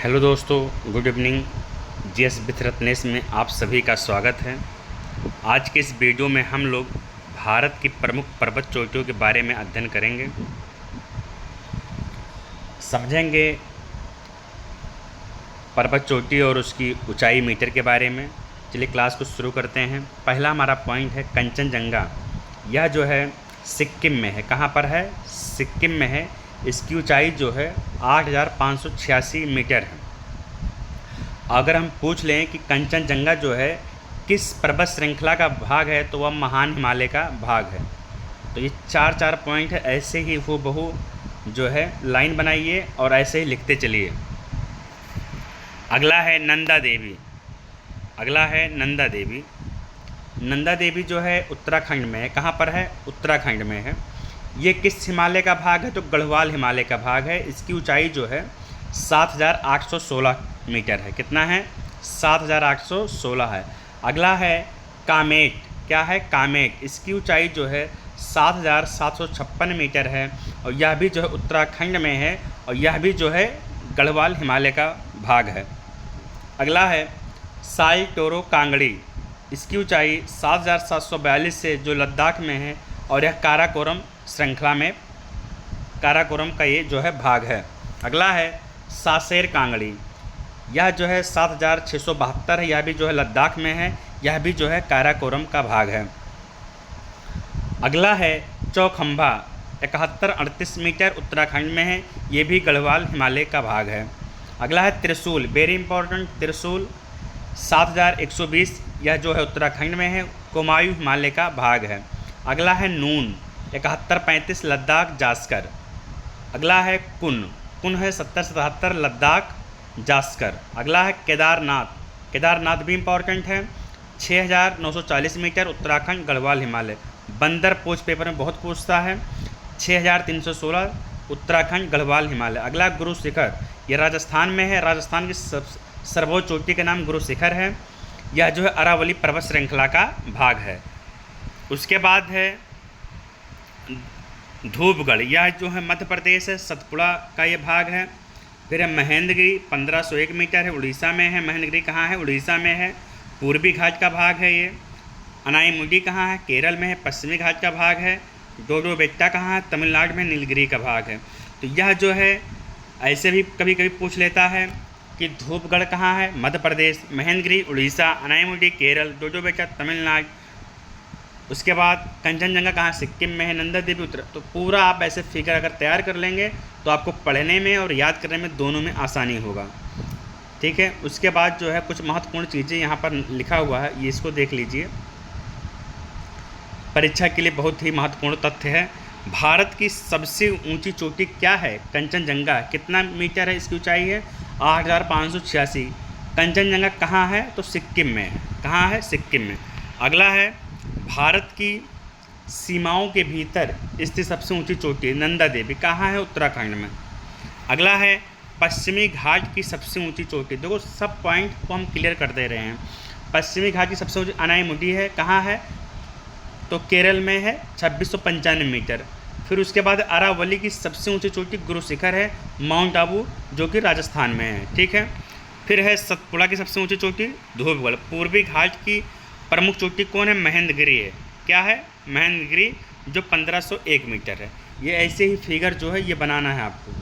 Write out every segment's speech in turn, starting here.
Hello दोस्तों, good evening. GS with Ratnesh में आप सभी का स्वागत है। आज के इस वीडियो में हम लोग भारत की प्रमुख पर्वत चोटियों के बारे में अध्ययन करेंगे, समझेंगे पर्वत चोटी और उसकी ऊंचाई मीटर के बारे में। चलिए क्लास को शुरू करते हैं। पहला हमारा पॉइंट है कंचनजंगा। यह जो है सिक्किम में है। कहाँ पर है? सिक्किम में है। इसकी ऊंचाई जो है 8,586 मीटर है। अगर हम पूछ लें कि कंचनजंगा जो है किस पर्वत श्रृंखला का भाग है, तो वह महान हिमालय का भाग है। तो ये चार पॉइंट है, ऐसे ही हूबहू जो है लाइन बनाइए और ऐसे ही लिखते चलिए। अगला है नंदा देवी। नंदा देवी जो है उत्तराखंड में है। कहाँ पर है? उत्तराखंड में है। ये किस हिमालय का भाग है? तो गढ़वाल हिमालय का भाग है। इसकी ऊंचाई जो है 7,816 मीटर है। कितना है? 7,816 है। अगला है कामेट। क्या है? कामेट। इसकी ऊंचाई जो है 7,756 मीटर है और यह भी जो है उत्तराखंड में है और यह भी जो है गढ़वाल हिमालय का भाग है। अगला है साई टोरो कांगड़ी। इसकी ऊंचाई 7,742 से जो लद्दाख में है और यह काराकोरम श्रृंखला में काराकोरम का ये जो है भाग है। अगला है सासेर कांगड़ी। यह जो है 7,672 है। यह भी जो है लद्दाख में है। यह भी जो है काराकोरम का भाग है। अगला है चौखंबा। 7138 मीटर उत्तराखंड में है। ये भी गढ़वाल हिमालय का भाग है। अगला है त्रिशूल। वेरी इंपॉर्टेंट, त्रिशूल 7,120। यह जो है उत्तराखंड में है, कुमायूं हिमालय का भाग है। अगला है नून। 7135 लद्दाख जास्कर। अगला है कुन है 7077 लद्दाख जास्कर। अगला है केदारनाथ भी इम्पॉर्टेंट है, 6,940 मीटर उत्तराखंड गढ़वाल हिमालय। बंदर पोस्ट पेपर में बहुत पूछता है। 6,316 उत्तराखंड गढ़वाल हिमालय। अगला गुरु शिखर। यह राजस्थान में है। राजस्थान की सर्वोच्च चोटी का नाम गुरु शिखर है। यह जो है अरावली पर्वत श्रृंखला का भाग है। उसके बाद है धूपगढ़। यह जो है मध्य प्रदेश है, सतपुड़ा का ये भाग है। फिर है महेंद्रगिरी, 1501 मीटर है, उड़ीसा में है। महेंद्रगिरी कहाँ है? उड़ीसा में है, पूर्वी घाट का भाग है ये। अनाईमुडी कहाँ है? केरल में है, पश्चिमी घाट का भाग है। डोडो बेट्टा कहाँ है? तमिलनाडु में, नीलगिरी का भाग है। तो यह जो है ऐसे भी कभी कभी पूछ लेता है कि धूपगढ़ कहाँ है? मध्य प्रदेश। महेंद्रगिरी उड़ीसा, अनाईमुडी केरल, डोडो बेट्टा तमिलनाडु। उसके बाद कंचनजंगा कहाँ? सिक्किम में है। नंदा देवी उत्तर। तो पूरा आप ऐसे फिगर अगर तैयार कर लेंगे तो आपको पढ़ने में और याद करने में दोनों में आसानी होगा। ठीक है। उसके बाद जो है कुछ महत्वपूर्ण चीज़ें यहाँ पर लिखा हुआ है, ये इसको देख लीजिए। परीक्षा के लिए बहुत ही महत्वपूर्ण तथ्य है। भारत की सबसे ऊंची चोटी क्या है? कंचनजंगा। कितना मीटर है इसकी ऊंचाई है? 8,586। कंचनजंगा कहाँ है? तो सिक्किम में है। कहाँ है? सिक्किम में। अगला है भारत की सीमाओं के भीतर स्थित सबसे ऊंची चोटी नंदा देवी। कहाँ है? उत्तराखंड में। अगला है पश्चिमी घाट की सबसे ऊंची चोटी। देखो सब पॉइंट को हम क्लियर कर दे रहे हैं। पश्चिमी घाट की सबसे ऊंची अनाईमुडी है। कहाँ है? तो केरल में है, 2695 मीटर। फिर उसके बाद अरावली की सबसे ऊंची चोटी गुरु शिखर है, माउंट आबू, जो कि राजस्थान में है। ठीक है। फिर है सतपुड़ा की सबसे ऊंची चोटी धूपगढ़। पूर्वी घाट की प्रमुख चोटी कौन है? महेंद्रगिरी है। क्या है? महेंद्रगिरी, जो 1501 मीटर है। ये ऐसे ही फिगर जो है ये बनाना है आपको,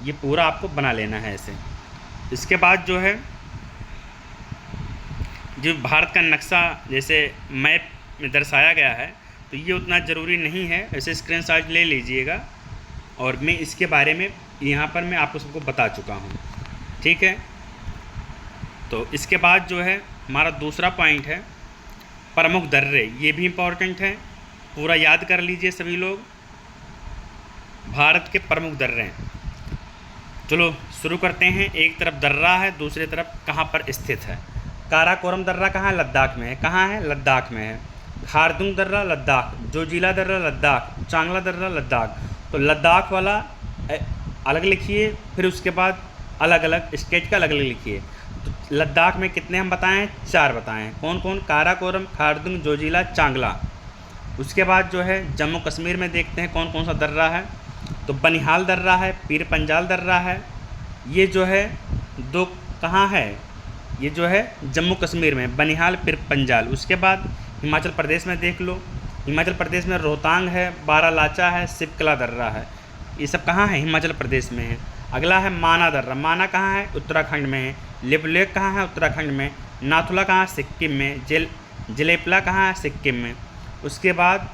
ये पूरा आपको बना लेना है ऐसे। इसके बाद जो है जो भारत का नक्शा जैसे मैप में दर्शाया गया है, तो ये उतना ज़रूरी नहीं है, ऐसे स्क्रीनशॉट ले लीजिएगा। और मैं इसके बारे में यहाँ पर मैं आपको सबको बता चुका हूँ। ठीक है। तो इसके बाद जो है हमारा दूसरा पॉइंट है प्रमुख दर्रे। ये भी इम्पोर्टेंट है, पूरा याद कर लीजिए सभी लोग। भारत के प्रमुख दर्रे। चलो शुरू करते हैं। एक तरफ दर्रा है, दूसरी तरफ कहाँ पर स्थित है? काराकोरम दर्रा कहाँ है? लद्दाख में है। कहाँ है? लद्दाख में है। खारदुंग दर्रा लद्दाख, जोजिला दर्रा लद्दाख, चांगला दर्रा लद्दाख। तो लद्दाख वाला अलग लिखिए, फिर उसके बाद अलग अलग स्टेट का अलग अलग लिखिए। तो लद्दाख में कितने हम बताएं? 4 बताएं। कौन कौन? काराकोरम, खारदुंग, जोजिला, चांगला। उसके बाद जो है जम्मू कश्मीर में देखते हैं कौन कौन सा दर्रा है। तो बनिहाल दर्रा है, पीर पंजाल दर्रा है, ये जो है दो कहाँ है, ये जो है जम्मू कश्मीर में, बनिहाल फिर पंजाल। उसके बाद हिमाचल प्रदेश में देख लो, हिमाचल प्रदेश में रोहतांग है, बारालाचा है, सिपकला दर्रा है, ये सब कहाँ है, हिमाचल प्रदेश में है। अगला है माना दर्रा, माना कहाँ है, उत्तराखंड में है। लिपुलेख कहाँ है, उत्तराखंड में। नाथुला कहाँ है, सिक्किम में। जलेपला कहाँ है, सिक्किम में। उसके बाद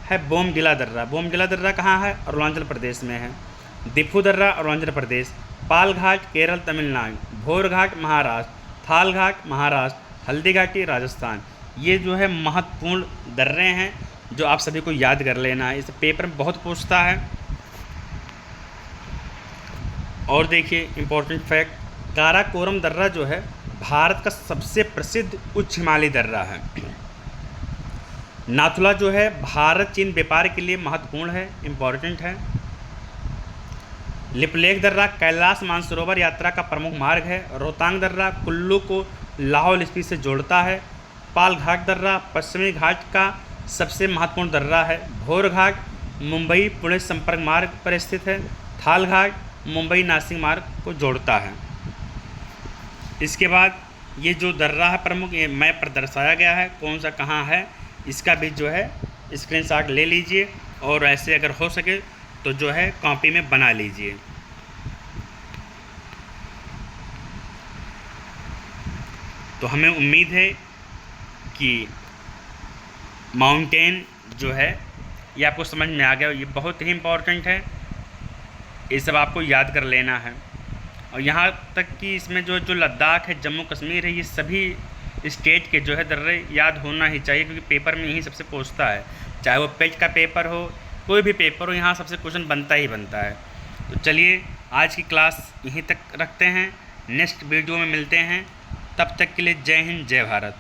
है बोमडिला दर्रा, बोमडिला दर्रा कहाँ है, अरुणाचल प्रदेश में है। दिफू दर्रा अरुणाचल प्रदेश। पाल घाट केरल तमिलनाडु। भोर घाट महाराष्ट्र। थाल घाट महाराष्ट्र। हल्दी घाटी राजस्थान। ये जो है महत्वपूर्ण दर्रे हैं जो आप सभी को याद कर लेना है, इस पेपर में बहुत पूछता है। और देखिए इम्पोर्टेंट फैक्ट, काराकोरम दर्रा जो है भारत का सबसे प्रसिद्ध उच्च हिमालयी दर्रा है। नाथुला जो है भारत चीन व्यापार के लिए महत्वपूर्ण है, इम्पॉर्टेंट है। लिपुलेख दर्रा कैलाश मानसरोवर यात्रा का प्रमुख मार्ग है। रोहतांग दर्रा कुल्लू को लाहौल स्पीति से जोड़ता है। पाल घाट दर्रा पश्चिमी घाट का सबसे महत्वपूर्ण दर्रा है। भोर घाट मुंबई पुणे संपर्क मार्ग पर स्थित है। थाल घाट मुंबई नासिक मार्ग को जोड़ता है। इसके बाद ये जो दर्रा है प्रमुख, ये मैप पर दर्शाया गया है कौन सा कहाँ है, इसका भी जो है स्क्रीनशॉट ले लीजिए और ऐसे अगर हो सके तो जो है कॉपी में बना लीजिए। तो हमें उम्मीद है कि माउंटेन जो है ये आपको समझ में आ गया, ये बहुत ही इम्पोर्टेंट है, ये सब आपको याद कर लेना है। और यहाँ तक कि इसमें जो लद्दाख है, जम्मू कश्मीर है, ये सभी स्टेट के जो है दर्रे याद होना ही चाहिए, क्योंकि पेपर में यही सबसे पूछता है, चाहे वो पेज का पेपर हो, कोई भी पेपर हो, यहाँ सबसे क्वेश्चन बनता ही बनता है। तो चलिए आज की क्लास यहीं तक रखते हैं, नेक्स्ट वीडियो में मिलते हैं, तब तक के लिए जय हिंद जय भारत।